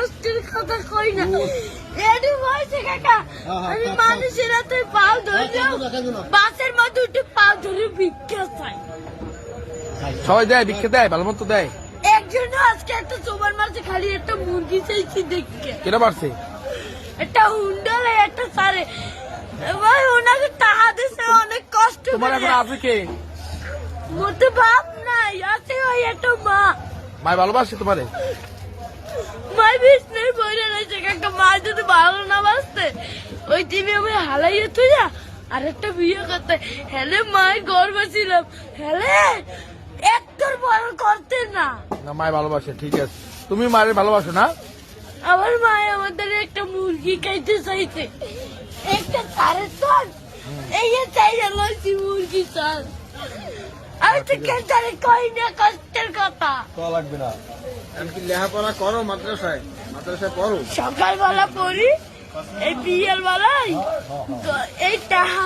কষ্টের কথা কই না এডি হইছে কাকা আমি মানুষের হাতে পাও ধরলাম বাসের মধ্যে উঠে পাও ধরে ভিক্ষা চাই সবাই দেয় ভিক্ষা দেয় ভালো মতো দেয় একজন আজকে একটা জোবার মারছে খালি একটা মুরগি চাইছি দেখে কেটা পারছে একটা হুন্ডালে একটা সারে ভাই ওনাকে টাকা দিছে অনেক কষ্ট তোমার এখন আছে কে মতে বাপ নাই আছে ওই একটা মা মাই ভালোবাসে তোমারে মাই বিষ্ণের বইরে রয়েছে কাকা মা যদি ভালো না বাসতে ওই টিভি আমি হালাইয়ে তুই আর একটা বিয়ে করতে হেলে মায়ের গর্ব ছিলাম হেলে একটার বড় করতে না না মাই ভালোবাসে ঠিক আছে তুমি মায়ের ভালোবাসো না আমার মায় আমাদের একটা মুরগি খাইতে চাইছে একটা সাড়ে চার এই যে চাইলে লইছি মুরগি চার আমি তো কেন কই না কষ্টের কথা লাগবে না কি লেখাপড়া করো মাদ্রাসায় পড়ো সকালবেলা পড়ি এই বিয়ের বেলায় এই টাকা